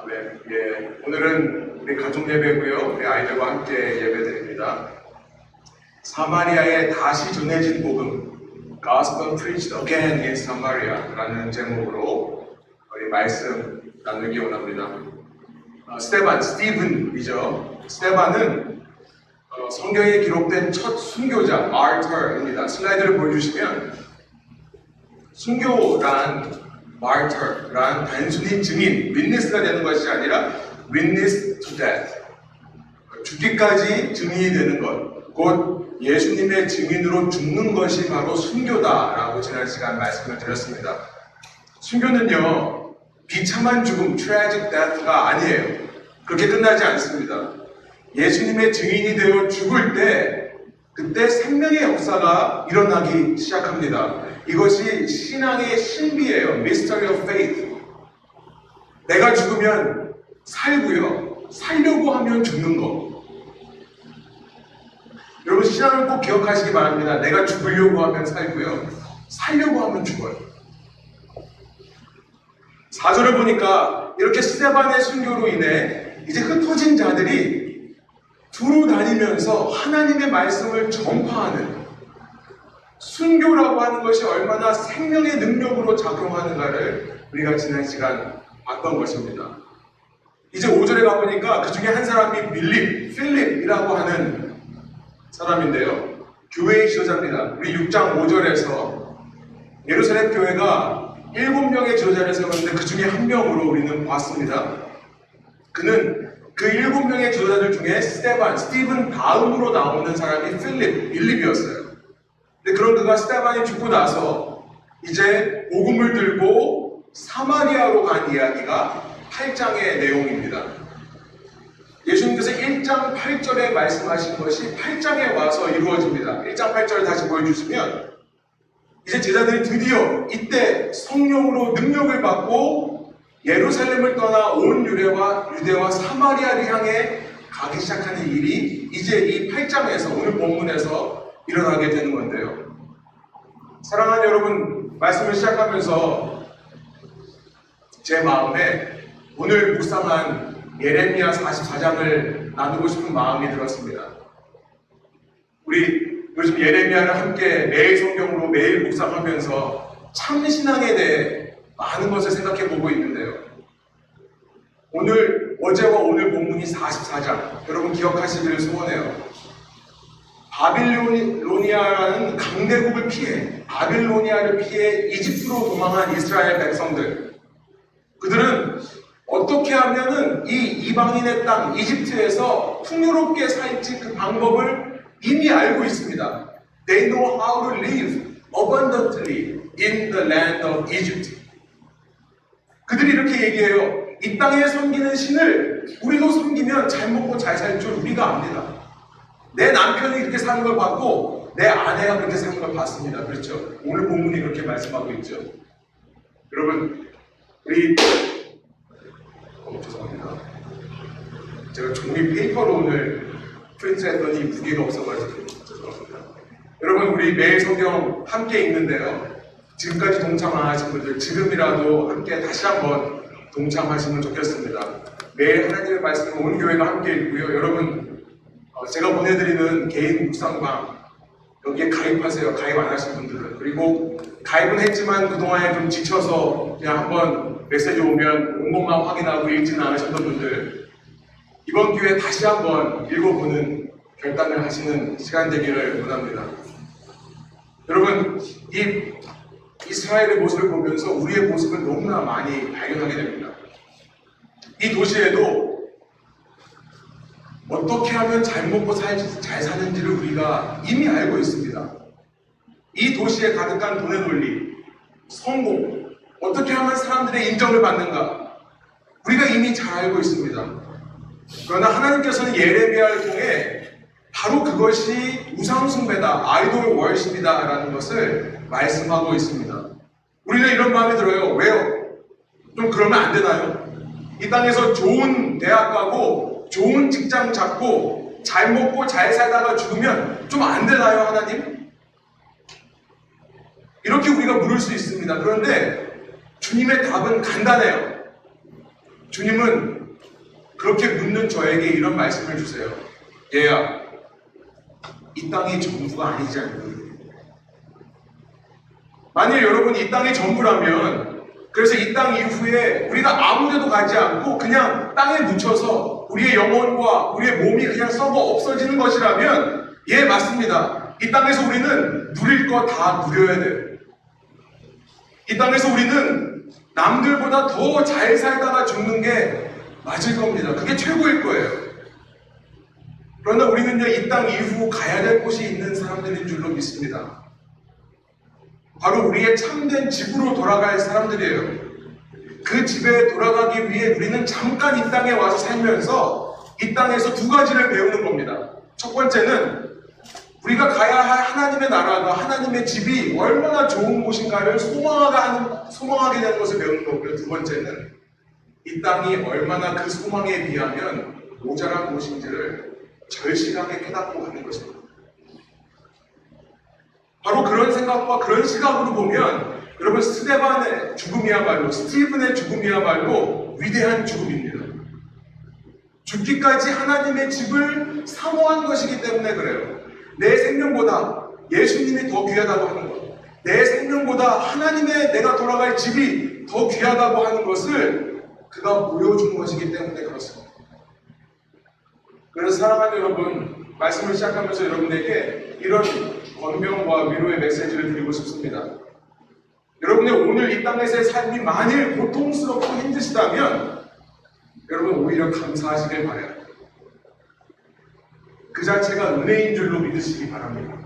아멘. 예, 오늘은 우리 가족 예배고요. 우리 아이들과 함께 예배드립니다. 사마리아에 다시 전해진 복음, Gospel Preached Again in Samaria라는 제목으로 우리 말씀 나누기 원합니다. 스테반이죠. 스테반은 성경에 기록된 첫 순교자, martyr입니다. 슬라이드를 보여주시면 순교란 martyr란 단순히 증인, witness가 되는 것이 아니라 witness to death. 죽기까지 증인이 되는 것, 곧 예수님의 증인으로 죽는 것이 바로 순교다라고 지난 시간 말씀을 드렸습니다. 순교는요, 비참한 죽음, tragic death가 아니에요. 그렇게 끝나지 않습니다. 예수님의 증인이 되어 죽을 때, 그때 생명의 역사가 일어나기 시작합니다. 이것이 신앙의 신비예요. Mystery of Faith. 내가 죽으면 살고요. 살려고 하면 죽는 거. 여러분 신앙을 꼭 기억하시기 바랍니다. 내가 죽으려고 하면 살고요. 살려고 하면 죽어요. 4절을 보니까 이렇게 스데반의 순교로 인해 이제 흩어진 자들이 두루 다니면서 하나님의 말씀을 전파하는 순교라고 하는 것이 얼마나 생명의 능력으로 작용하는가를 우리가 지난 시간 봤던 것입니다. 이제 5절에 가보니까 그 중에 한 사람이 필립이라고 하는 사람인데요. 교회의 지도자입니다. 우리 6장 5절에서 예루살렘 교회가 7명의 지도자를 세웠는데 그 중에 한 명으로 우리는 봤습니다. 그는 그 7명의 지도자들 중에 스티븐 다음으로 나오는 사람이 필립이었어요. 근데 그런 그가 스테반이 죽고 나서 이제 복음을 들고 사마리아로 간 이야기가 8장의 내용입니다. 예수님께서 1장 8절에 말씀하신 것이 8장에 와서 이루어집니다. 1장 8절을 다시 보여주시면 이제 제자들이 드디어 이때 성령으로 능력을 받고 예루살렘을 떠나 온 유대와 사마리아를 향해 가기 시작하는 일이 이제 이 8장에서 오늘 본문에서 일어나게 되는 건데요. 사랑하는 여러분, 말씀을 시작하면서 제 마음에 오늘 묵상한 예레미야 44장을 나누고 싶은 마음이 들었습니다. 우리 요즘 예레미야를 함께 매일 성경으로 매일 묵상하면서 참신앙에 대해 많은 것을 생각해 보고 있는데요. 어제와 오늘 본문이 44장, 여러분 기억하시기를 소원해요. 바빌로니아라는 강대국을 피해 바빌로니아를 피해 이집트로 도망한 이스라엘 백성들, 그들은 어떻게 하면은 이 이방인의 땅 이집트에서 풍요롭게 살지 그 방법을 이미 알고 있습니다. They know how to live abundantly in the land of Egypt. 그들이 이렇게 얘기해요. 이 땅에 섬기는 신을 우리도 섬기면 잘 먹고 잘 살 줄 우리가 압니다. 내 남편이 그렇게 사는 걸 봤고 내 아내가 그렇게 사는 걸 봤습니다. 그렇죠? 오늘 본문이 그렇게 말씀하고 있죠. 여러분, 우리 죄송합니다. 제가 종이 페이퍼로 오늘 프린트했더니 무게가 없어가지고 죄송합니다. 여러분, 우리 매일 성경 함께 읽는데요. 지금까지 동참 안 하신 분들 지금이라도 함께 다시 한번 동참하시면 좋겠습니다. 매일 하나님의 말씀을 온 교회가 함께 읽고요. 여러분, 제가 보내드리는 개인 묵상방 여기에 가입하세요. 가입 안 하신 분들은. 그리고 가입은 했지만 그동안에 좀 지쳐서 그냥 한번 메시지 오면 온 것만 확인하고 읽지는 않으셨던 분들, 이번 기회에 다시 한번 읽어보는 결단을 하시는 시간 되기를 원합니다. 여러분, 이 이스라엘의 모습을 보면서 우리의 모습을 너무나 많이 발견하게 됩니다. 이 도시에도 어떻게 하면 잘 먹고 잘 사는지를 우리가 이미 알고 있습니다. 이 도시에 가득한 돈의 논리, 성공, 어떻게 하면 사람들의 인정을 받는가, 우리가 이미 잘 알고 있습니다. 그러나 하나님께서는 예레미야를 통해 바로 그것이 우상숭배다, 아이돌 월십이다 라는 것을 말씀하고 있습니다. 우리는 이런 마음이 들어요. 왜요? 좀 그러면 안 되나요? 이 땅에서 좋은 대학 가고 좋은 직장 잡고 잘 먹고 잘 살다가 죽으면 좀 안 되나요, 하나님? 이렇게 우리가 물을 수 있습니다. 그런데 주님의 답은 간단해요. 주님은 그렇게 묻는 저에게 이런 말씀을 주세요. 얘야, 이 땅이 전부가 아니지 않니? 만일 여러분이 이 땅이 전부라면, 그래서 이 땅 이후에 우리가 아무 데도 가지 않고 그냥 땅에 묻혀서 우리의 영혼과 우리의 몸이 그냥 썩어 없어지는 것이라면, 예, 맞습니다. 이 땅에서 우리는 누릴 거 다 누려야 돼요. 이 땅에서 우리는 남들보다 더 잘 살다가 죽는 게 맞을 겁니다. 그게 최고일 거예요. 그러나 우리는요, 이 땅 이후 가야 될 곳이 있는 사람들인 줄로 믿습니다. 바로 우리의 참된 집으로 돌아갈 사람들이에요. 그 집에 돌아가기 위해 우리는 잠깐 이 땅에 와서 살면서 이 땅에서 두 가지를 배우는 겁니다. 첫 번째는 우리가 가야 할 하나님의 나라가, 하나님의 집이 얼마나 좋은 곳인가를 소망하게 되는 것을 배우는 거고요. 두 번째는 이 땅이 얼마나 그 소망에 비하면 모자란 곳인지를 절실하게 깨닫고 가는 것입니다. 바로 그런 생각과 그런 시각으로 보면 여러분, 스티븐의 죽음이야말로 위대한 죽음입니다. 죽기까지 하나님의 집을 사모한 것이기 때문에 그래요. 내 생명보다 예수님이 더 귀하다고 하는 것, 내 생명보다 하나님의 내가 돌아갈 집이 더 귀하다고 하는 것을 그가 보여준 것이기 때문에 그렇습니다. 그래서 사랑하는 여러분, 말씀을 시작하면서 여러분에게 이런 권명과 위로의 메시지를 드리고 싶습니다. 여러분의 오늘 이 땅에서의 삶이 만일 고통스럽고 힘드시다면 여러분 오히려 감사하시길 바라요. 그 자체가 은혜인 줄로 믿으시기 바랍니다.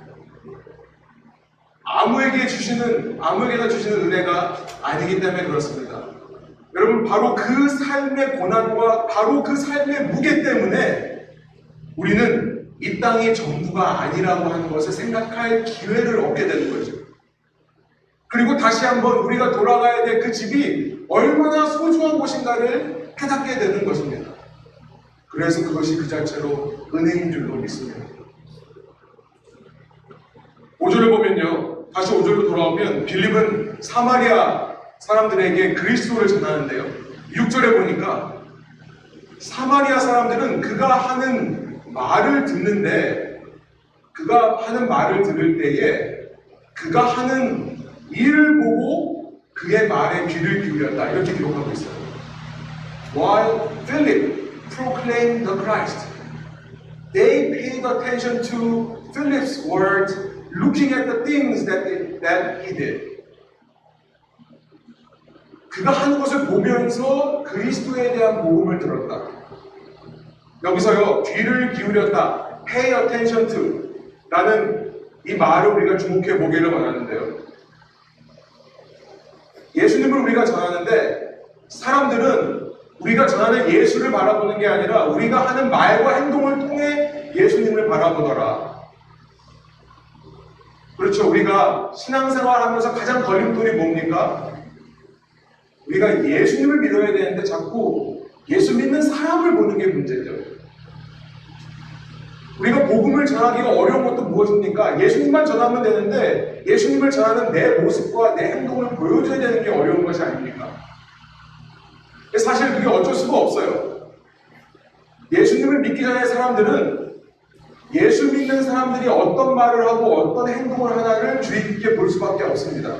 아무에게나 주시는 은혜가 아니기 때문에 그렇습니다. 여러분, 바로 그 삶의 고난과 바로 그 삶의 무게 때문에 우리는 이 땅이 전부가 아니라고 하는 것을 생각할 기회를 얻게 되는 거죠. 그리고 다시 한번 우리가 돌아가야 될 그 집이 얼마나 소중한 곳인가를 깨닫게 되는 것입니다. 그래서 그것이 그 자체로 은혜인 줄로 믿습니다. 5절을 보면요, 다시 5절로 돌아오면 빌립은 사마리아 사람들에게 그리스도를 전하는데요, 6절에 보니까 사마리아 사람들은 그가 하는 말을 들을 때에 그가 하는 일을 보고 그의 말에 귀를 기울였다, 이렇게 기록하고 있어요. While Philip proclaimed the Christ, they paid attention to Philip's words, looking at the things that he did. 그가 하는 것을 보면서 그리스도에 대한 복음을 들었다. 여기서요, 귀를 기울였다, pay attention to 라는 이 말을 우리가 주목해 보기를 원하는데요. 예수님을 우리가 전하는데 사람들은 우리가 전하는 예수를 바라보는 게 아니라 우리가 하는 말과 행동을 통해 예수님을 바라보더라. 그렇죠. 우리가 신앙생활 하면서 가장 걸림돌이 뭡니까? 우리가 예수님을 믿어야 되는데 자꾸 예수 믿는 사람을 보는 게 문제죠. 우리가 복음을 전하기가 어려운 것도 무엇입니까? 예수님만 전하면 되는데 예수님을 전하는 내 모습과 내 행동을 보여줘야 되는 게 어려운 것이 아닙니까? 사실 그게 어쩔 수가 없어요. 예수님을 믿기 전에 사람들은 예수 믿는 사람들이 어떤 말을 하고 어떤 행동을 하나를 주의 깊게 볼 수밖에 없습니다.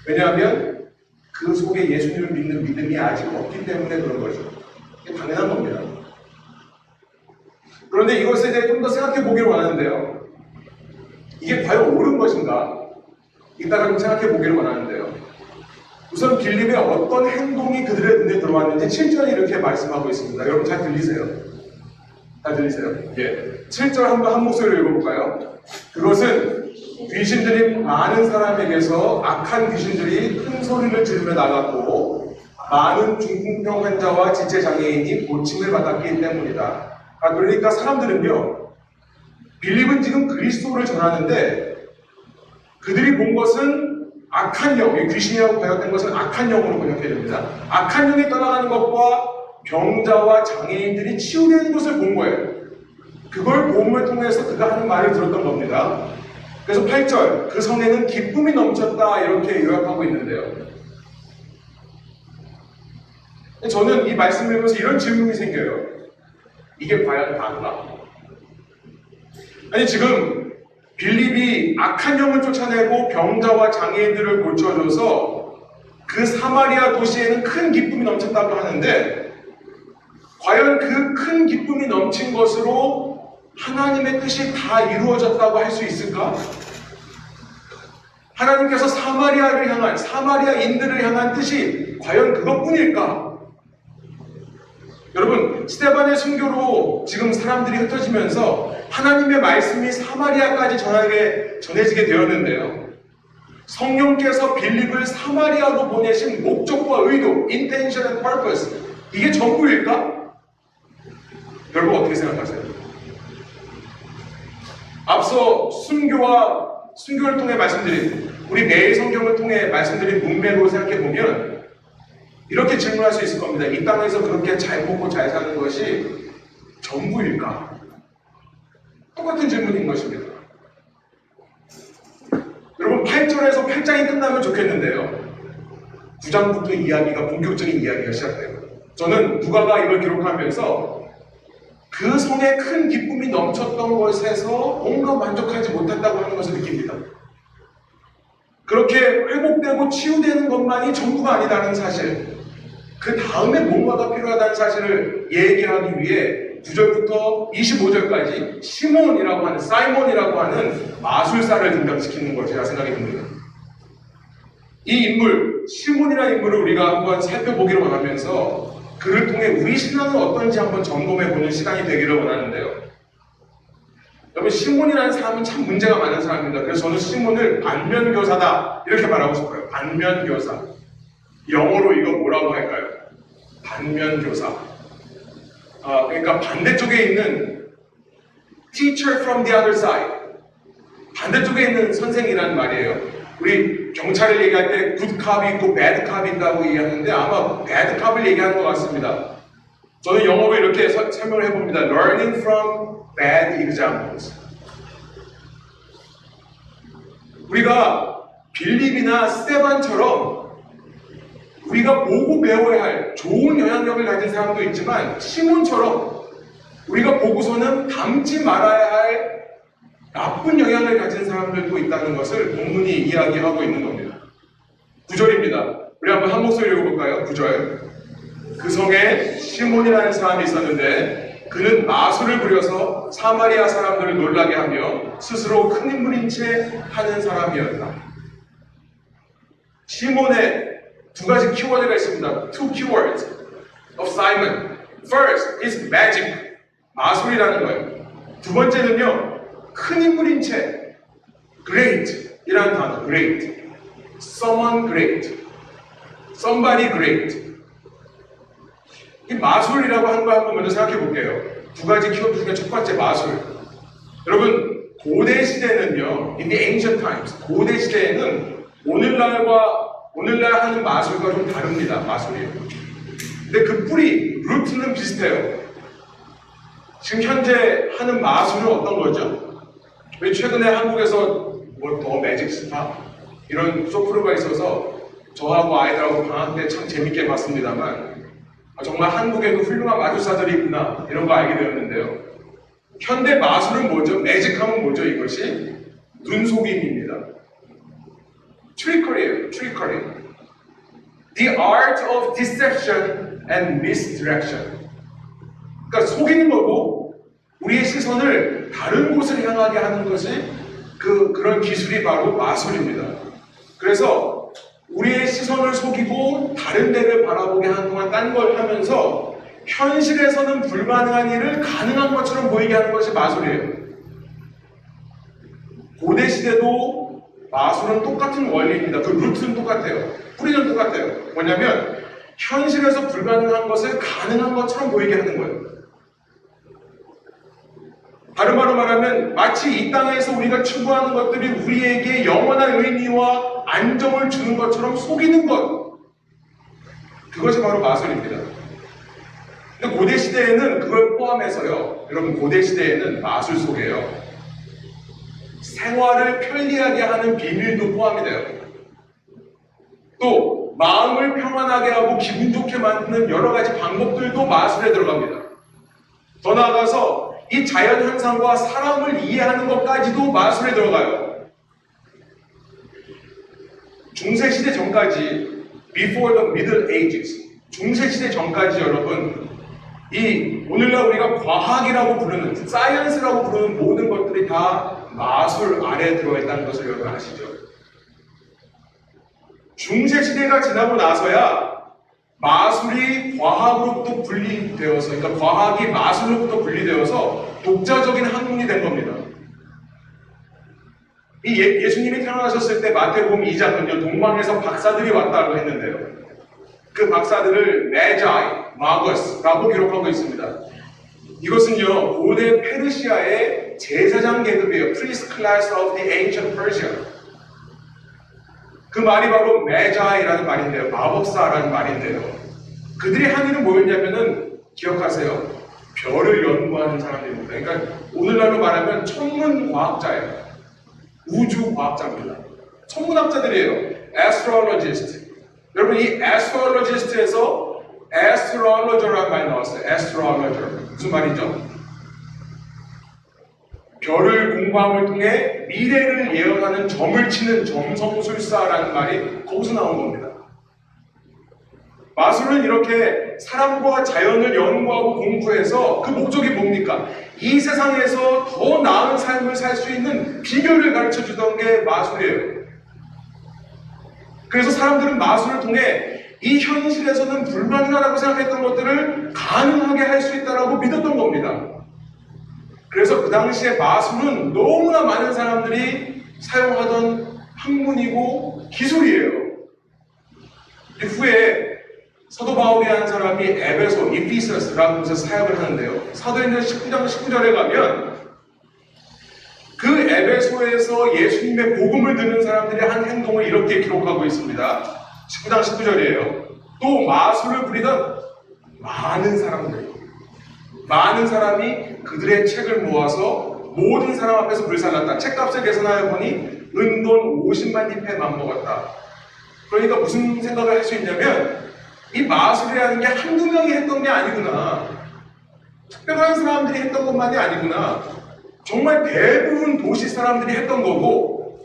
왜냐하면 그 속에 예수님을 믿는 믿음이 아직 없기 때문에 그런 거죠. 이게 당연한 겁니다. 그런데 이것에 대해 좀 더 생각해 보기를 원하는데요. 이게 과연 옳은 것인가? 이따가 좀 생각해 보기를 원하는데요. 우선 빌립의 어떤 행동이 그들의 눈에 들어왔는지 7절이 이렇게 말씀하고 있습니다. 여러분 잘 들리세요? 잘 들리세요? 예. 7절 한번 한 목소리로 읽어볼까요? 그것은 귀신들이 많은 사람에게서 악한 귀신들이 큰 소리를 지르며 나갔고 많은 중풍병 환자와 지체장애인이 고침을 받았기 때문이다. 그러니까 사람들은요, 빌립은 지금 그리스도를 전하는데 그들이 본 것은 악한 영, 귀신이라고 번역된 것은 악한 영으로 번역해야 됩니다. 악한 영이 떠나가는 것과 병자와 장애인들이 치유되는 것을 본 거예요. 그걸 복음을 통해서 그가 하는 말을 들었던 겁니다. 그래서 8절, 그 성에는 기쁨이 넘쳤다, 이렇게 요약하고 있는데요. 저는 이 말씀을 보면서 이런 질문이 생겨요. 이게 과연 다인가? 아니 지금 빌립이 악한 영을 쫓아내고 병자와 장애인들을 고쳐줘서 그 사마리아 도시에는 큰 기쁨이 넘쳤다고 하는데 과연 그 큰 기쁨이 넘친 것으로 하나님의 뜻이 다 이루어졌다고 할 수 있을까? 하나님께서 사마리아를 향한, 사마리아인들을 향한 뜻이 과연 그것뿐일까? 여러분, 스데반의 순교로 지금 사람들이 흩어지면서 하나님의 말씀이 사마리아까지 전해지게 되었는데요. 성령께서 빌립을 사마리아로 보내신 목적과 의도, intention and purpose, 이게 전부일까? 여러분 어떻게 생각하세요? 앞서 순교를 통해 말씀드린, 우리 매일 성경을 통해 말씀드린 문맥으로 생각해보면 이렇게 질문할 수 있을 겁니다. 이 땅에서 그렇게 잘 먹고 잘 사는 것이 전부일까? 똑같은 질문인 것입니다. 여러분 8절에서 8장이 끝나면 좋겠는데요. 9장부터 이야기가, 본격적인 이야기가 시작돼요. 저는 누가가 이걸 기록하면서 그 성에 큰 기쁨이 넘쳤던 것에서 뭔가 만족하지 못했다고 하는 것을 느낍니다. 그렇게 회복되고 치유되는 것만이 전부가 아니다는 사실, 그 다음에 뭔가가 필요하다는 사실을 얘기하기 위해 9절부터 25절까지 시몬이라고 하는, 사이몬이라고 하는 마술사를 등장시키는 것이라 생각이 듭니다. 이 인물, 시몬이라는 인물을 우리가 한번 살펴보기를 원하면서 그를 통해 우리 신앙은 어떤지 한번 점검해보는 시간이 되기를 원하는데요. 여러분, 시몬이라는 사람은 참 문제가 많은 사람입니다. 그래서 저는 시몬을 반면교사다 이렇게 말하고 싶어요. 반면교사. 영어로 이거 뭐라고 할까요? 반면교사. 그러니까 반대쪽에 있는 teacher from the other side. 반대쪽에 있는 선생이라는 말이에요. 우리 경찰을 얘기할 때 good cop이 있고 bad cop이 있다고 얘기하는데 아마 bad cop을 얘기하는 것 같습니다. 저는 영어로 이렇게 설명을 해봅니다. Learning from bad examples. 우리가 빌립이나 스데반처럼 우리가 보고 배워야 할 좋은 영향력을 가진 사람도 있지만 시몬처럼 우리가 보고서는 담지 말아야 할 나쁜 영향을 가진 사람들도 있다는 것을 본문이 이야기하고 있는 겁니다. 9절입니다. 우리 한번 한 목소리 읽어볼까요? 9절. 그 성에 시몬이라는 사람이 있었는데 그는 마술을 부려서 사마리아 사람들을 놀라게 하며 스스로 큰 인물인 채 하는 사람이었다. 시몬의 두 가지 키워드가 있습니다. Two keywords of Simon. First is magic. 마술이라는 거예요. 두 번째는요. 큰 인물인 채 great 이라는 단어. great. someone great. somebody great. 이 마술이라고 하는 거 한번 먼저 생각해 볼게요. 두 가지 키워드 중에 첫 번째 마술. 여러분 고대 시대는요, in the ancient times, 고대 시대에는 오늘날 하는 마술과 좀 다릅니다. 마술이. 근데 그 뿌리, 루트는 비슷해요. 지금 현재 하는 마술은 어떤 거죠? 왜 최근에 한국에서 뭐 더 매직 스타 이런 쇼프로가 있어서 저하고 아이들하고 방학 때 참 재밌게 봤습니다만 정말 한국에도 훌륭한 마술사들이 있구나 이런 거 알게 되었는데요. 현대 마술은 뭐죠? 매직하면 뭐죠? 이것이 눈속임입니다. trickery예요. trickery. The art of deception and misdirection. 그러니까 속이는 거고 우리의 시선을 다른 곳을 향하게 하는 것이 그런 기술이 바로 마술입니다. 그래서 우리의 시선을 속이고 다른 데를 바라보게 하는 동안 딴 걸 하면서 현실에서는 불가능한 일을 가능한 것처럼 보이게 하는 것이 마술이에요. 고대 시대도 마술은 똑같은 원리입니다. 그 루트는 똑같아요. 뿌리는 똑같아요. 뭐냐면 현실에서 불가능한 것을 가능한 것처럼 보이게 하는 거예요. 다른 말로 말하면 마치 이 땅에서 우리가 추구하는 것들이 우리에게 영원한 의미와 안정을 주는 것처럼 속이는 것. 그것이 바로 마술입니다. 근데 고대 시대에는 그걸 포함해서요. 여러분 고대 시대에는 마술 속에요. 생활을 편리하게 하는 비밀도 포함이 돼요. 또 마음을 평안하게 하고 기분 좋게 만드는 여러 가지 방법들도 마술에 들어갑니다. 더 나아가서 이 자연 현상과 사람을 이해하는 것까지도 마술에 들어가요. 중세시대 전까지, before the Middle Ages, 중세시대 전까지 여러분, 이 오늘날 우리가 과학이라고 부르는, 사이언스라고 부르는 모든 것들이 다 마술 아래에 들어있다는 것을 여러분 아시죠? 중세시대가 지나고 나서야 마술이 과학으로부터 분리되어서, 그러니까 과학이 마술로부터 분리되어서 독자적인 학문이 된 겁니다. 이 예수님이 태어나셨을 때 마태복음 2장은요, 동방에서 박사들이 왔다고 했는데요. 그 박사들을 Magi, Magus라고 기록하고 있습니다. 이것은요, 고대 페르시아의 제사장 계급이에요. Priest class of the ancient Persia. 그 말이 바로 Magi라는 말인데요. 마법사라는 말인데요. 그들이 한 일은 뭐였냐면은, 기억하세요. 별을 연구하는 사람들입니다. 그러니까 오늘날로 말하면 천문과학자예요. 우주과학자입니다. 천문학자들이에요. Astrologist. 여러분, 이 astrologist에서 astrologer라는 말이 나왔어요. astrologer. 무슨 말이죠? 별을 공부함을 통해 미래를 예언하는 점을 치는 점성술사라는 말이 거기서 나온 겁니다. 마술은 이렇게 사람과 자연을 연구하고 공부해서 그 목적이 뭡니까? 이 세상에서 더 나은 삶을 살 수 있는 비결을 가르쳐 주던 게 마술이에요. 그래서 사람들은 마술을 통해 이 현실에서는 불가능하다고 생각했던 것들을 가능하게 할 수 있다고 믿었던 겁니다. 그래서 그 당시에 마술은 너무나 많은 사람들이 사용하던 학문이고 기술이에요. 후에 사도 바울이라는 사람이 에베소, 이피서스라는 곳에서 사역을 하는데요. 사도행전 19장 19절에 가면 그 에베소에서 예수님의 복음을 듣는 사람들이 한 행동을 이렇게 기록하고 있습니다. 19장 19절이에요. 또 마술을 부리던 많은 사람이 그들의 책을 모아서 모든 사람 앞에서 불살랐다. 책값을 계산하여 보니 은돈 50만 디페 맘먹었다. 그러니까 무슨 생각을 할 수 있냐면, 이 마술이라는 게 한두 명이 했던 게 아니구나. 특별한 사람들이 했던 것만이 아니구나. 정말 대부분 도시 사람들이 했던 거고,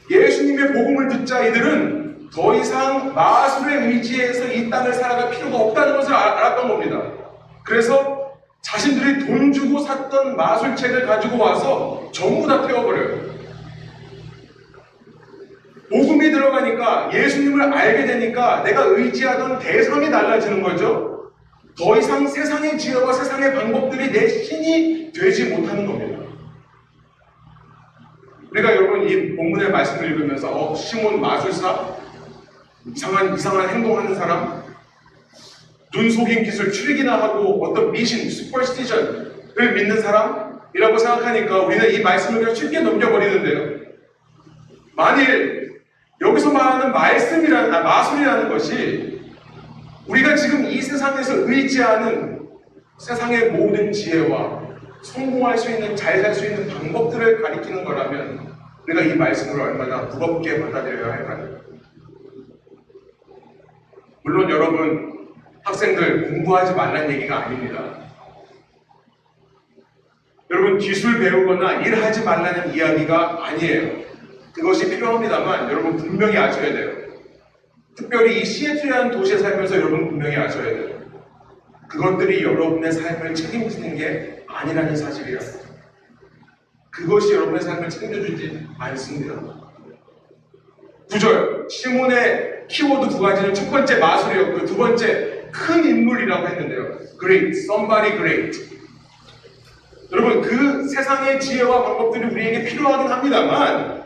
예수님의 복음을 듣자 이들은 더 이상 마술에 의지해서 이 땅을 살아갈 필요가 없다는 것을 알았던 겁니다. 그래서 자신들이 돈 주고 샀던 마술책을 가지고 와서 전부 다 태워버려요. 복음이 들어가니까, 예수님을 알게 되니까 내가 의지하던 대상이 달라지는 거죠. 더 이상 세상의 지혜와 세상의 방법들이 내 신이 되지 못하는 겁니다. 우리가 여러분 이 본문의 말씀을 읽으면서 시몬 마술사? 이상한 행동하는 사람? 눈 속임 기술, 추리기나 하고 어떤 미신, 슈퍼스티션을 믿는 사람이라고 생각하니까 우리는 이 말씀을 그냥 쉽게 넘겨버리는데요. 만일 여기서 말하는 마술이라는 것이 우리가 지금 이 세상에서 의지하는 세상의 모든 지혜와 성공할 수 있는, 잘 살 수 있는 방법들을 가리키는 거라면 우리가 이 말씀을 얼마나 무겁게 받아들여야 할까요? 물론 여러분, 학생들 공부하지 말라는 얘기가 아닙니다. 여러분, 기술 배우거나 일하지 말라는 이야기가 아니에요. 그것이 필요합니다만 여러분 분명히 아셔야 돼요. 특별히 이 시애틀이라는 도시에 살면서 여러분 분명히 아셔야 돼요. 그것들이 여러분의 삶을 책임지는 게 아니라는 사실이에요. 그것이 여러분의 삶을 책임져주지 않습니다. 9절, 시몬의 키워드 두 가지는 첫 번째 마술이었고 두 번째 큰 인물이라고 했는데요. Great, somebody great. 여러분, 그 세상의 지혜와 방법들이 우리에게 필요하긴 합니다만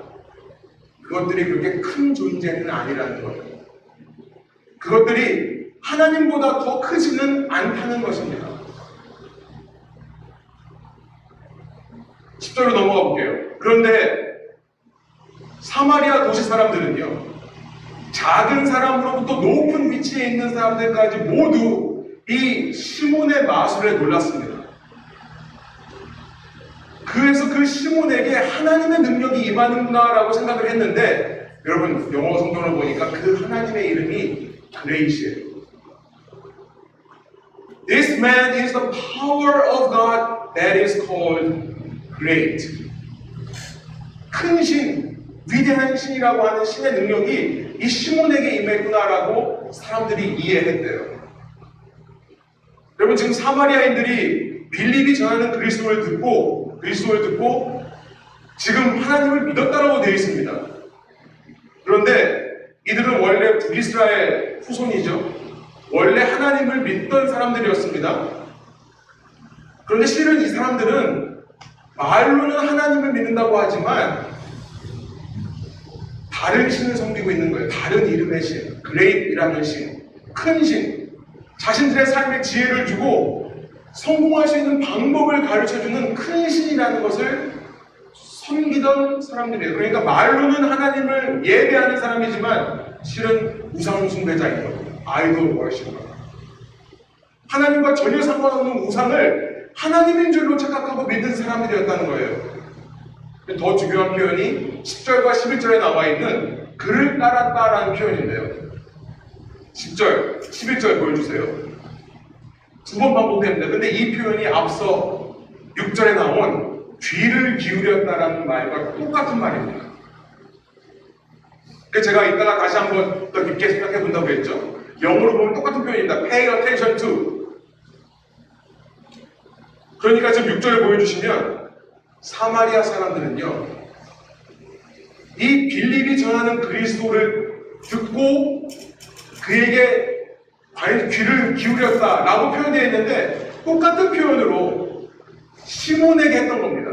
그것들이 그렇게 큰 존재는 아니라는 거예요. 그것들이 하나님보다 더 크지는 않다는 것입니다. 10절로 넘어가 볼게요. 그런데 사마리아 도시 사람들은요, 작은 사람으로부터 높은 위치에 있는 사람들까지 모두 이 시몬의 마술에 놀랐습니다. 그래서 그 시몬에게 하나님의 능력이 임하는구나라고 생각을 했는데, 여러분 영어 성경을 보니까 그 하나님의 이름이 그레이시예요. This man is the power of God that is called great. 큰 신, 위대한 신이라고 하는 신의 능력이 이 시몬에게 임했구나라고 사람들이 이해했대요. 여러분, 지금 사마리아인들이 빌립이 전하는 그리스도를 듣고 지금 하나님을 믿었다라고 되어 있습니다. 그런데 이들은 원래 북이스라엘 후손이죠. 원래 하나님을 믿던 사람들이었습니다. 그런데 실은 이 사람들은 말로는 하나님을 믿는다고 하지만 다른 신을 섬기고 있는 거예요. 다른 이름의 신, 그레이트이라는 신, 큰 신, 자신들의 삶에 지혜를 주고 성공할 수 있는 방법을 가르쳐주는 큰 신이라는 것을 섬기던 사람들이에요. 그러니까 말로는 하나님을 예배하는 사람이지만 실은 우상 숭배자인 거예요. 아이돌 워시퍼. 하나님과 전혀 상관없는 우상을 하나님인 줄로 착각하고 믿는 사람들이었다는 거예요. 더 중요한 표현이 10절과 11절에 나와 있는 그를 따랐다라는 표현인데요. 10절, 11절 보여주세요. 두 번 반복됩니다. 근데 이 표현이 앞서 6절에 나온 귀를 기울였다라는 말과 똑같은 말입니다. 제가 이따가 다시 한번 더 깊게 생각해 본다고 했죠. 영어로 보면 똑같은 표현입니다. Pay attention to. 그러니까 지금 6절을 보여주시면 사마리아 사람들은요, 이 빌립이 전하는 그리스도를 듣고 그에게 귀를 기울였다라고 표현되어 있는데 똑같은 표현으로 시몬에게 했던 겁니다.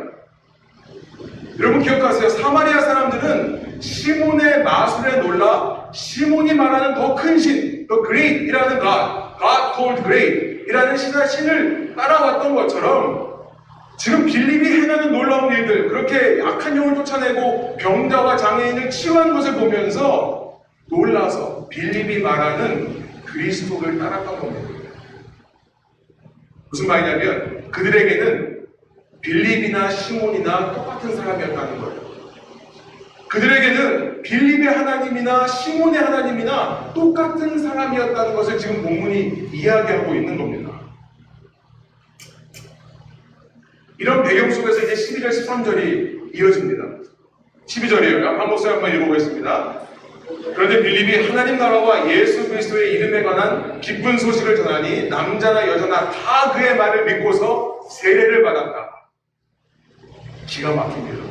여러분 기억하세요. 사마리아 사람들은 시몬의 마술에 놀라 시몬이 말하는 더 큰 신, 더 great이라는 God called great이라는 신을 따라왔던 것처럼 지금 빌립이 행하는 놀라운 일들, 그렇게 약한 영을 쫓아내고 병자와 장애인을 치유한 것을 보면서 놀라서 빌립이 말하는 그리스도를 따랐던 겁니다. 무슨 말이냐면 그들에게는 빌립이나 시몬이나 똑같은 사람이었다는 거예요. 그들에게는 빌립의 하나님이나 시몬의 하나님이나 똑같은 사람이었다는 것을 지금 본문이 이야기하고 있는 겁니다. 이런 배경 속에서 이제 12절, 13절이 이어집니다. 12절이에요. 한 목소리 한번 읽어보겠습니다. 그런데 빌립이 하나님 나라와 예수 그리스도의 이름에 관한 기쁜 소식을 전하니 남자나 여자나 다 그의 말을 믿고서 세례를 받았다. 기가 막힙니다.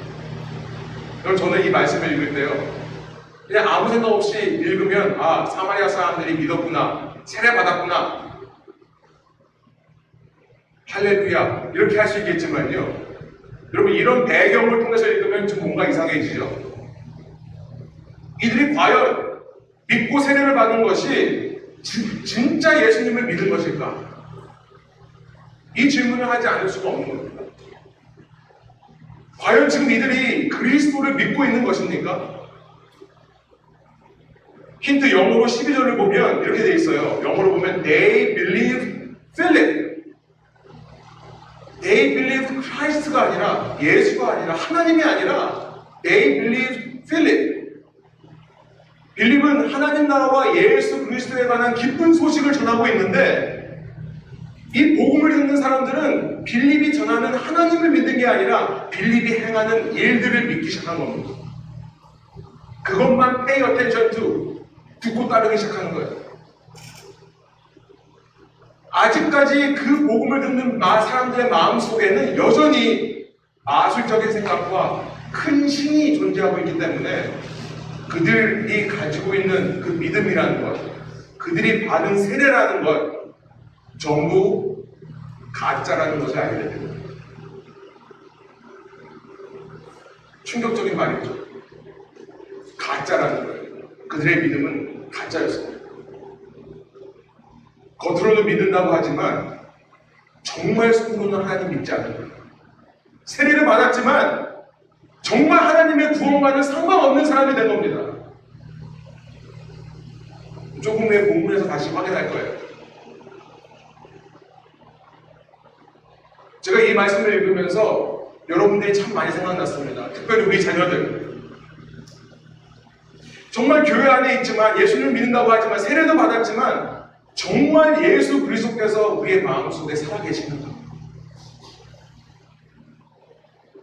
그럼 저는 이 말씀을 읽을 때요, 그냥 아무 생각 없이 읽으면 사마리아 사람들이 믿었구나, 세례 받았구나, 할렐루야 이렇게 할 수 있겠지만요, 여러분 이런 배경을 통해서 읽으면 좀 뭔가 이상해지죠. 이들이 과연 믿고 세례를 받은 것이 진짜 예수님을 믿은 것일까? 이 질문을 하지 않을 수가 없는 겁니다. 과연 지금 이들이 그리스도를 믿고 있는 것입니까? 힌트 영어로 12절을 보면 이렇게 돼 있어요. 영어로 보면 They believe Philip. They believed Christ가 아니라, 예수가 아니라, 하나님이 아니라 They believed Philip. 빌립은 하나님 나라와 예수 그리스도에 관한 기쁜 소식을 전하고 있는데 이 복음을 듣는 사람들은 빌립이 전하는 하나님을 믿는 게 아니라 빌립이 행하는 일들을 믿기 시작한 겁니다. 그것만 pay attention to, 듣고 따르기 시작하는 거예요. 아직까지 그 복음을 듣는 사람들의 마음속에는 여전히 마술적인 생각과 큰 신이 존재하고 있기 때문에 그들이 가지고 있는 그 믿음이라는 것, 그들이 받은 세례라는 것 전부 가짜라는 것을 알게 됩니다. 충격적인 말이죠. 가짜라는 거예요. 그들의 믿음은 가짜였습니다. 겉으로는 믿는다고 하지만 정말 속으로는 하나님 믿지 않는 거예요. 세례를 받았지만 정말 하나님의 구원과는 상관없는 사람이 된 겁니다. 조금 후에 본문에서 다시 확인할 거예요. 제가 이 말씀을 읽으면서 여러분들이 참 많이 생각났습니다. 특별히 우리 자녀들. 정말 교회 안에 있지만 예수를 믿는다고 하지만 세례도 받았지만 정말 예수 그리스도께서 우리의 마음속에 살아계시는가?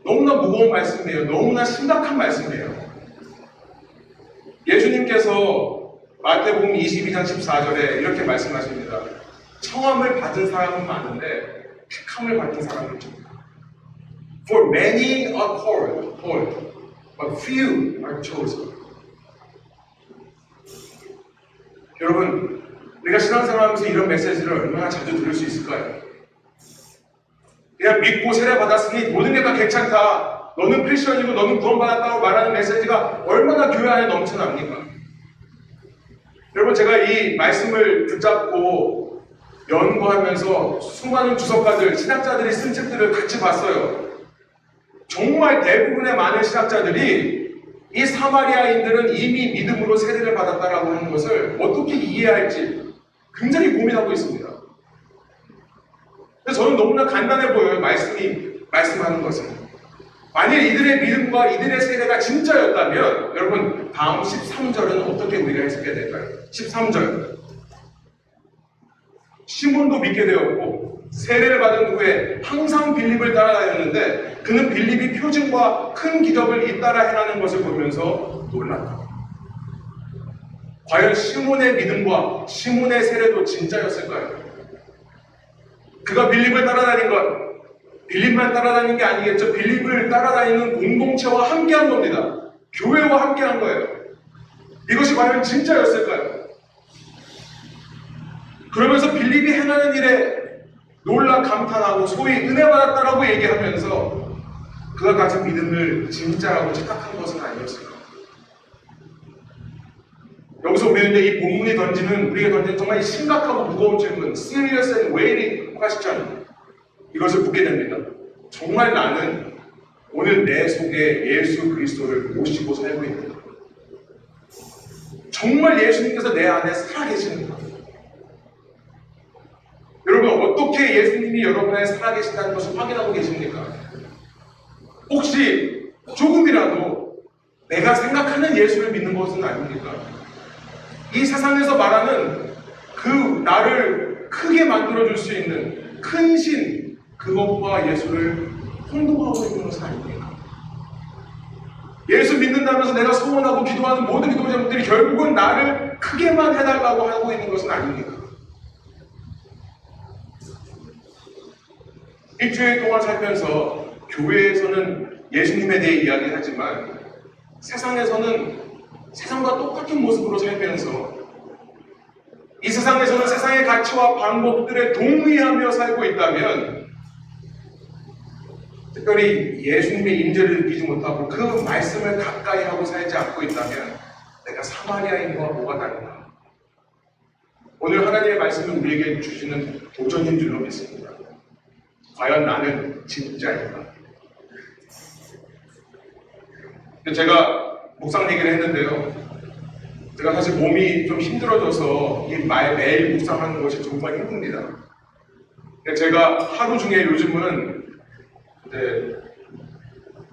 너무나 무거운 말씀이에요. 너무나 심각한 말씀이에요. 예수님께서 마태복음 22장 14절에 이렇게 말씀하십니다. 청함을 받은 사람은 많은데 택함을 받은 사람은 적다. For many are called, but few are chosen. 여러분, 우리가 신앙생활하면서 이런 메시지를 얼마나 자주 들을 수 있을까요? 그냥 믿고 세례 받았으니 모든 게 다 괜찮다. 너는 크리스천이고 너는 구원받았다고 말하는 메시지가 얼마나 교회 안에 넘쳐납니까? 여러분, 제가 이 말씀을 붙잡고 연구하면서 수많은 주석가들, 신학자들이 쓴 책들을 같이 봤어요. 정말 대부분의 많은 신학자들이 이 사마리아인들은 이미 믿음으로 세례를 받았다라고 하는 것을 어떻게 이해할지 굉장히 고민하고 있습니다. 그래서 저는 너무나 간단해 보여요. 말씀하는 것은. 만일 이들의 믿음과 이들의 세례가 진짜였다면 여러분 다음 13절은 어떻게 우리가 해석해야 될까요? 13절. 시몬도 믿게 되었고 세례를 받은 후에 항상 빌립을 따라다녔는데 그는 빌립이 표징과 큰 기적을 잇따라 행하는 것을 보면서 놀랐다. 과연 시몬의 믿음과 시몬의 세례도 진짜였을까요? 그가 빌립을 따라다닌 것, 빌립만 따라다닌 게 아니겠죠. 빌립을 따라다니는 공동체와 함께한 겁니다. 교회와 함께한 거예요. 이것이 과연 진짜였을까요? 그러면서 빌립이 행하는 일에 놀라 감탄하고 소위 은혜 받았다라고 얘기하면서 그가 가진 믿음을 진짜라고 착각한 것은 아니었을까? 여기서 우리는 이 본문이 우리가 던지는 정말 심각하고 무거운 질문, serious and weighty question, 이것을 묻게 됩니다. 정말 나는 오늘 내 속에 예수 그리스도를 모시고 살고 있는가? 정말 예수님께서 내 안에 살아계시는가? 여러분, 어떻게 예수님이 여러분 안에 살아계신다는 것을 확인하고 계십니까? 혹시 조금이라도 내가 생각하는 예수를 믿는 것은 아닙니까? 이 세상에서 말하는 그 나를 크게 만들어줄 수 있는 큰 신, 그것과 예수를 혼동하고 있는 것은 아닙니까? 예수 믿는다면서 내가 소원하고 기도하는 모든 기도 제목들이 결국은 나를 크게만 해달라고 하고 있는 것은 아닙니까? 일주일 동안 살면서 교회에서는 예수님에 대해 이야기하지만 세상에서는 세상과 똑같은 모습으로 살면서 이 세상에서는 세상의 가치와 방법들에 동의하며 살고 있다면, 특별히 예수님의 임재를 느끼지 못하고 그 말씀을 가까이 하고 살지 않고 있다면 내가 사마리아인과 뭐가 다른가? 오늘 하나님의 말씀을 우리에게 주시는 도전인 줄로 믿습니다. 과연 나는 진짜인가? 제가 묵상 얘기를 했는데요. 제가 사실 몸이 좀 힘들어져서 매일 묵상하는 것이 정말 힘듭니다. 제가 하루 중에 요즘은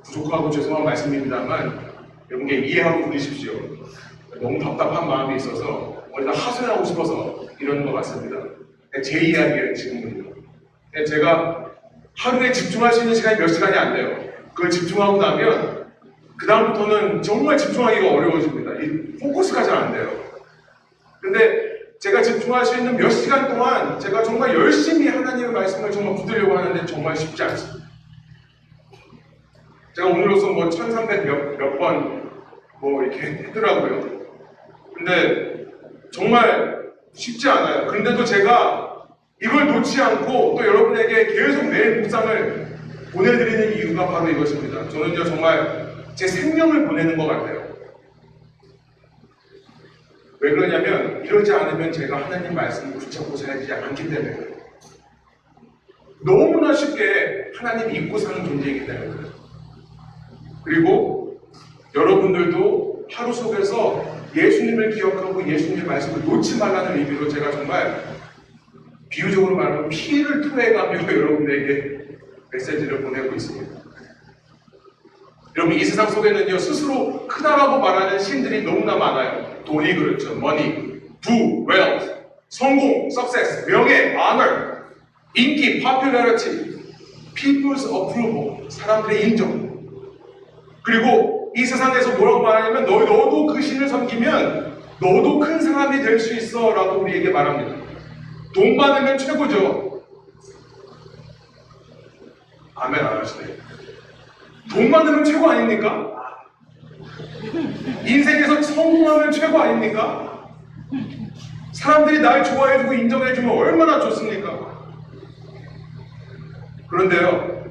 부족하고 죄송한 말씀입니다만 여러분께 이해하고 들으십시오. 너무 답답한 마음이 있어서 어디다 하소연하고 싶어서 이러는 것 같습니다. 제 이야기예요, 지금은요. 제가 하루에 집중할 수 있는 시간이 몇 시간이 안 돼요. 그걸 집중하고 나면 그 다음부터는 정말 집중하기가 어려워집니다. 이 포커스가 잘 안 돼요. 근데 제가 집중할 수 있는 몇 시간 동안 제가 정말 열심히 하나님의 말씀을 정말 붙들려고 하는데 정말 쉽지 않습니다. 제가 오늘로서 1300 몇 번 이렇게 했더라고요. 근데 정말 쉽지 않아요. 그런데도 제가 이걸 놓지 않고 또 여러분에게 계속 매일 묵상을 보내드리는 이유가 바로 이것입니다. 저는요 정말 제 생명을 보내는 것 같아요. 왜 그러냐면 이러지 않으면 제가 하나님 말씀을 붙잡고 살지 않기 때문에 그래요. 너무나 쉽게 하나님 잊고 사는 존재이기 때문에 그래요. 그리고 여러분들도 하루 속에서 예수님을 기억하고 예수님의 말씀을 놓지 말라는 의미로 제가 정말 비유적으로 말하면 피를 토해가며 여러분에게 메시지를 보내고 있습니다. 여러분, 이 세상 속에는요, 스스로 크다라고 말하는 신들이 너무나 많아요. 돈이 그렇죠. money, do, wealth, 성공, success, 명예, honor, 인기, popularity, people's approval, 사람들의 인정. 그리고 이 세상에서 뭐라고 말하냐면 너도 그 신을 섬기면 너도 큰 사람이 될 수 있어 라고 우리에게 말합니다. 돈 많으면 최고죠. 아멘 안 하시네. 돈 많으면 최고 아닙니까? 인생에서 성공하면 최고 아닙니까? 사람들이 날 좋아해주고 인정해주면 얼마나 좋습니까? 그런데요,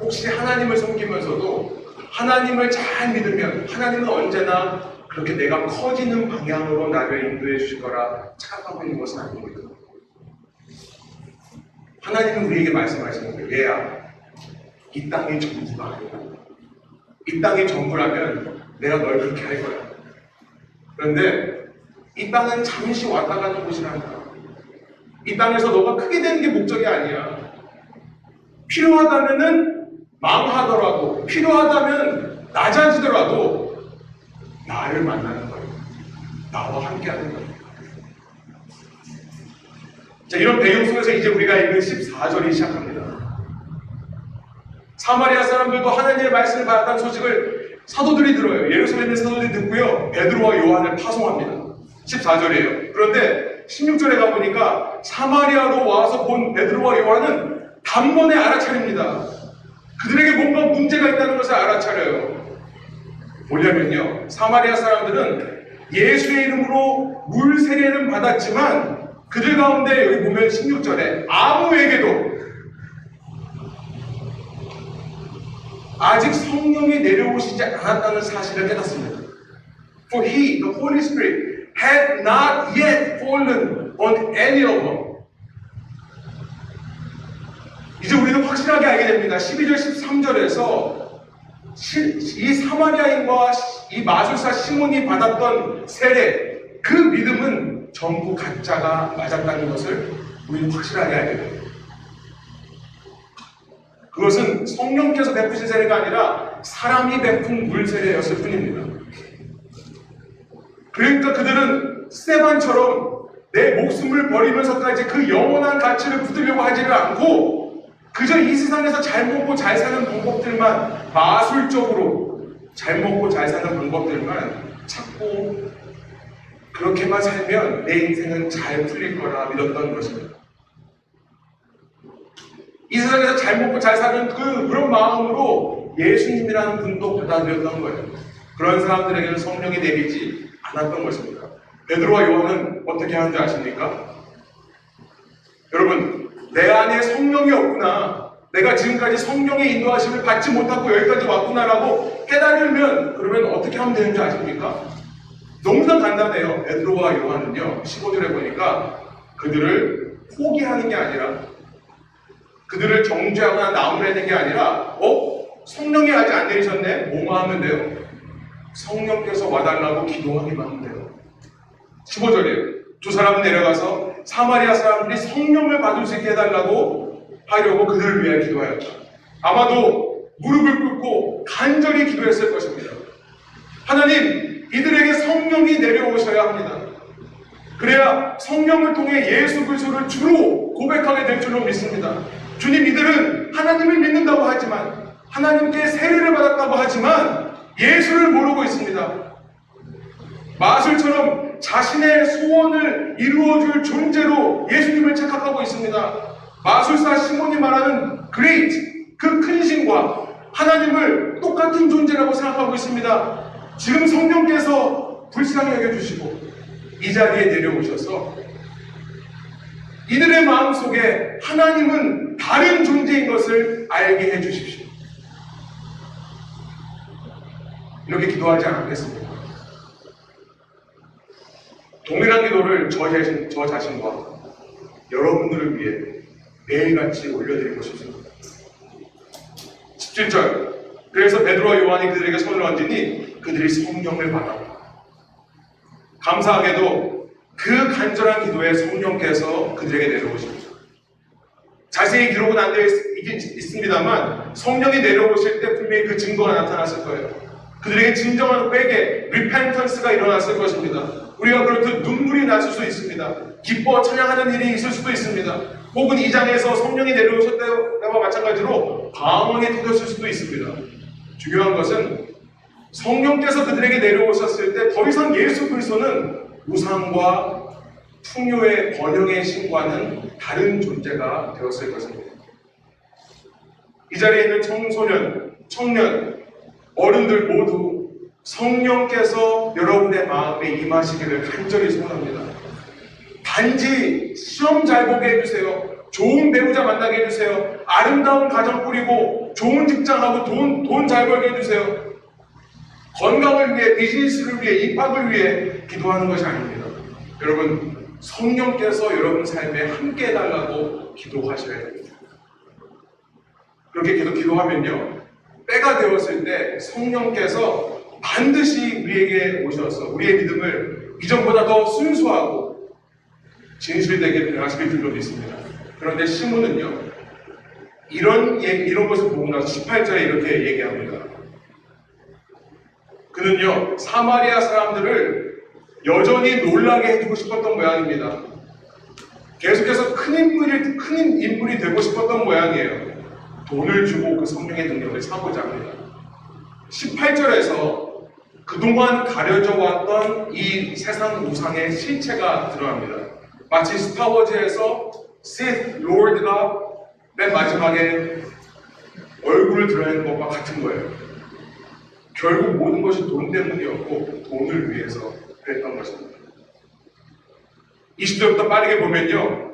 혹시 하나님을 섬기면서도 하나님을 잘 믿으면 하나님은 언제나 그렇게 내가 커지는 방향으로 나를 인도해 주실 거라 착각하고 있는 것은 아닙니다. 하나님은 우리에게 말씀하시는 거예요. 얘야, 이 땅이 전부가 아니야. 이 땅이 전부라면 내가 널 그렇게 할 거야. 그런데 이 땅은 잠시 왔다 가는 곳이란다. 이 땅에서 너가 크게 되는 게 목적이 아니야. 필요하다면은 망하더라도, 필요하다면 낮아지더라도 나를 만나는 거예요. 나와 함께 하는 거예요. 자, 이런 배경 속에서 이제 우리가 읽은 14절이 시작합니다. 사마리아 사람들도 하나님의 말씀을 받았다는 소식을 사도들이 들어요. 예루살렘의 사도들이 듣고요, 베드로와 요한을 파송합니다. 14절이에요. 그런데 16절에 가보니까 사마리아로 와서 본 베드로와 요한은 단번에 알아차립니다. 그들에게 뭔가 문제가 있다는 것을 알아차려요. 뭐냐면요, 사마리아 사람들은 예수의 이름으로 물 세례는 받았지만 그들 가운데 여기 보면 16절에 아무에게도 아직 성령이 내려오시지 않았다는 사실을 깨닫습니다. For he, the Holy Spirit, had not yet fallen on any of them. 이제 우리는 확실하게 알게 됩니다. 12절, 13절에서 이 사마리아인과 이 마술사 시몬이 받았던 세례, 그 믿음은 전부 가짜가 맞았다는 것을 우리는 확실하게 알게 됩니다. 그것은 성령께서 베푸신 세례가 아니라 사람이 베푼 물 세례였을 뿐입니다. 그러니까 그들은 스데반처럼 내 목숨을 버리면서까지 그 영원한 가치를 붙들려고 하지를 않고 그저 이 세상에서 잘 먹고 잘 사는 방법들만, 마술적으로 잘 먹고 잘 사는 방법들만 찾고 그렇게만 살면 내 인생은 잘 풀릴 거라 믿었던 것입니다. 이 세상에서 잘 먹고 잘 사는 그런 마음으로 예수님이라는 분도 받아들였던 거예요. 그런 사람들에게는 성령이 내리지 않았던 것입니다. 베드로와 요한은 어떻게 하는 줄 아십니까? 여러분, 내 안에 성령이 없구나, 내가 지금까지 성령의 인도하심을 받지 못하고 여기까지 왔구나라고 깨달으면 그러면 어떻게 하면 되는 줄 아십니까? 너무나 간단해요. 베드로와 요한은요, 15절에 보니까 그들을 포기하는 게 아니라, 그들을 정죄하거나 나무라는 게 아니라 성령이 아직 안 내리셨네? 뭐만 하면 돼요? 성령께서 와달라고 기도하기만 하면 돼요. 15절이에요. 두 사람은 내려가서 사마리아 사람들이 성령을 받을 수 있게 해달라고 하려고 그들을 위해 기도하였다. 아마도 무릎을 꿇고 간절히 기도했을 것입니다. 하나님, 이들에게 성령이 내려오셔야 합니다. 그래야 성령을 통해 예수 그리스도를 주로 고백하게 될 줄로 믿습니다. 주님, 이들은 하나님을 믿는다고 하지만, 하나님께 세례를 받았다고 하지만 예수를 모르고 있습니다. 마술처럼 자신의 소원을 이루어줄 존재로 예수님을 착각하고 있습니다. 마술사 시몬이 말하는 great, 그 큰 신과 하나님을 똑같은 존재라고 생각하고 있습니다. 지금 성령께서 불쌍히 여겨주시고 이 자리에 내려오셔서 이들의 마음속에 하나님은 다른 존재인 것을 알게 해주십시오. 이렇게 기도하지 않겠습니까? 동일한 기도를 저 자신과 여러분들을 위해 매일같이 올려드리고 싶습니다. 17절, 그래서 베드로와 요한이 그들에게 손을 얹으니 그들이 성령을 받았다. 감사하게도 그 간절한 기도에 성령께서 그들에게 내려오십니다. 자세히 기록은 안 되어 있습니다만 성령이 내려오실 때 분명히 그 증거가 나타났을 거예요. 그들에게 진정한 회개, 리펜턴스가 일어났을 것입니다. 우리가 그렇듯 눈물이 났을 수 있습니다. 기뻐 찬양하는 일이 있을 수도 있습니다. 혹은 이 장에서 성령이 내려오실 때와 마찬가지로 방언이 터졌을 수도 있습니다. 중요한 것은 성령께서 그들에게 내려오셨을 때 더 이상 예수 그리스도는 우상과 풍요의 번영의 신과는 다른 존재가 되었을 것입니다. 이 자리에 있는 청소년, 청년, 어른들 모두 성령께서 여러분의 마음에 임하시기를 간절히 소원합니다. 단지 시험 잘 보게 해주세요. 좋은 배우자 만나게 해주세요. 아름다운 가정 꾸리고 좋은 직장하고 돈 잘 벌게 해주세요. 건강을 위해, 비즈니스를 위해, 입학을 위해 기도하는 것이 아닙니다. 여러분, 성령께서 여러분 삶에 함께 해달라고 기도하셔야 됩니다. 그렇게 기도하면요, 때가 되었을 때 성령께서 반드시 우리에게 오셔서 우리의 믿음을 이전보다 더 순수하고 진실되게 변화시킬 줄로 믿습니다. 그런데 시몬은요, 이런 것을 보고 나서 18절에 이렇게 얘기합니다. 그는요, 사마리아 사람들을 여전히 놀라게 해주고 싶었던 모양입니다. 계속해서 큰 인물이 되고 싶었던 모양이에요. 돈을 주고 그 성령의 능력을 사고자 합니다. 18절에서 그동안 가려져 왔던 이 세상 우상의 실체가 드러납니다. 마치 스타워즈에서 시스 로드가 맨 마지막에 얼굴을 드러내는 것과 같은 거예요. 결국 모든 것이 돈 때문이었고 돈을 위해서 그랬던 것입니다. 20절부터 빠르게 보면요,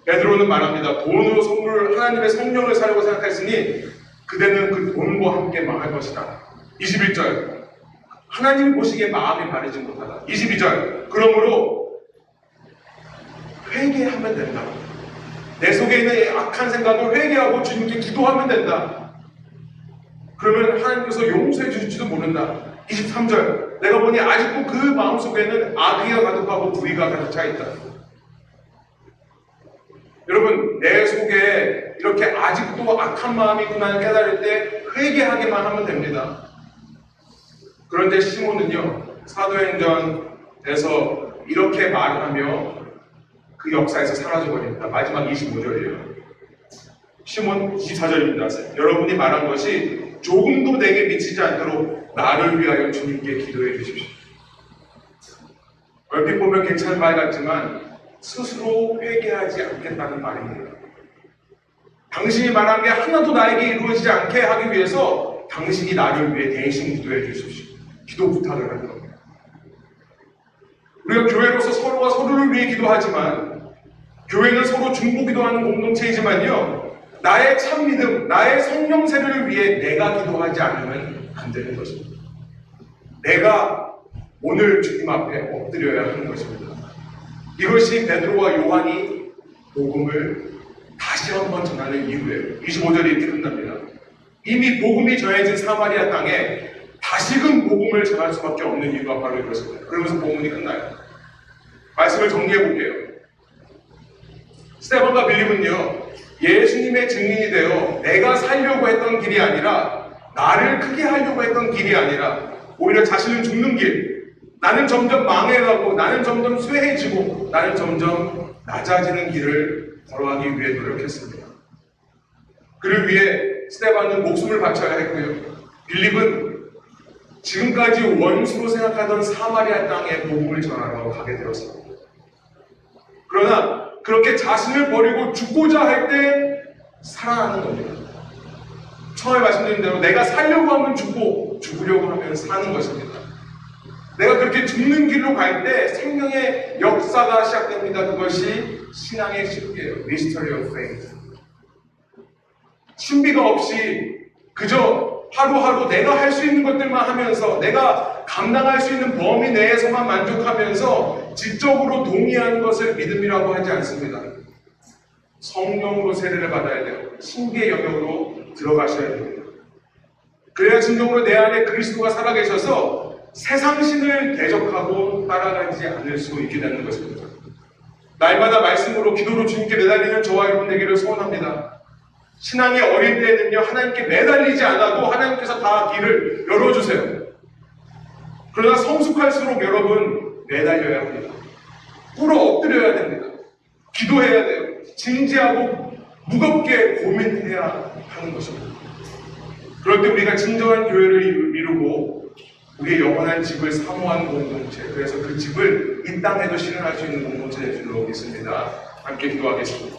베드로는 말합니다. 돈으로 하나님의 성령을 사려고 생각했으니 그대는 그 돈과 함께 망할 것이다. 21절, 하나님 보시기에 마음이 바르지 못하다. 22절, 그러므로 회개하면 된다. 내 속에 있는 악한 생각을 회개하고 주님께 기도하면 된다. 그러면 하나님께서 용서해 주실지도 모른다. 23절, 내가 보니 아직도 그 마음속에는 악의가 가득하고 불의가 가득 차 있다. 여러분, 내 속에 이렇게 아직도 악한 마음이 있구나 깨달을 때 회개하기만 하면 됩니다. 그런데 시몬은요, 사도행전에서 이렇게 말을 하며 그 역사에서 사라져버립니다. 마지막 25절이에요. 시몬 24절입니다. 여러분이 말한 것이 조금도 내게 미치지 않도록 나를 위하여 주님께 기도해 주십시오. 얼핏 보면 괜찮은 말 같지만 스스로 회개하지 않겠다는 말입니다. 당신이 말한 게 하나도 나에게 이루어지지 않게 하기 위해서 당신이 나를 위해 대신 기도해 주십시오. 기도 부탁을 하는 겁니다. 우리가 교회로서 서로가 서로를 위해 기도하지만 교회는 서로 중보기도하는 공동체이지만요, 나의 참 믿음, 나의 성령 세례를 위해 내가 기도하지 않으면 안 되는 것입니다. 내가 오늘 주님 앞에 엎드려야 하는 것입니다. 이것이 베드로와 요한이 복음을 다시 한번 전하는 이유예요. 25절이 이렇게 끝납니다. 이미 복음이 전해진 사마리아 땅에 다시금 복음을 전할 수밖에 없는 이유가 바로 이것입니다. 그러면서 복음이 끝나요. 말씀을 정리해 볼게요. 스데반과 빌립은요, 예수님의 증인이 되어 내가 살려고 했던 길이 아니라, 나를 크게 하려고 했던 길이 아니라 오히려 자신을 죽는 길, 나는 점점 망해가고 나는 점점 쇠해지고 나는 점점 낮아지는 길을 걸어가기 위해 노력했습니다. 그를 위해 스데반은 목숨을 바쳐야 했고요, 빌립은 지금까지 원수로 생각하던 사마리아 땅에 복음을 전하러 가게 되었습니다. 그러나 그렇게 자신을 버리고 죽고자 할 때 살아나는 겁니다. 처음에 말씀드린 대로 내가 살려고 하면 죽고 죽으려고 하면 사는 것입니다. 내가 그렇게 죽는 길로 갈 때 생명의 역사가 시작됩니다. 그것이 신앙의 신비예요. Mystery of Faith. 신비가 없이 그저 하루하루 내가 할 수 있는 것들만 하면서 내가 감당할 수 있는 범위 내에서만 만족하면서 지적으로 동의하는 것을 믿음이라고 하지 않습니다. 성령으로 세례를 받아야 돼요. 신비의 영역으로 들어가셔야 됩니다. 그래야 진정으로 내 안에 그리스도가 살아계셔서 세상 신을 대적하고 따라가지 않을 수 있게 되는 것입니다. 날마다 말씀으로 기도로 주님께 매달리는 저와 여러분 되기를 소원합니다. 신앙이 어릴 때는요, 하나님께 매달리지 않아도 하나님께서 다 길을 열어주세요. 그러나 성숙할수록 여러분 매달려야 합니다. 꿇어 엎드려야 됩니다. 기도해야 돼요. 진지하고 무겁게 고민해야 하는 것입니다. 그럴 때 우리가 진정한 교회를 이루고 우리의 영원한 집을 사모하는 공동체, 그래서 그 집을 이 땅에도 실현할 수 있는 공동체 될 줄로 믿습니다. 함께 기도하겠습니다.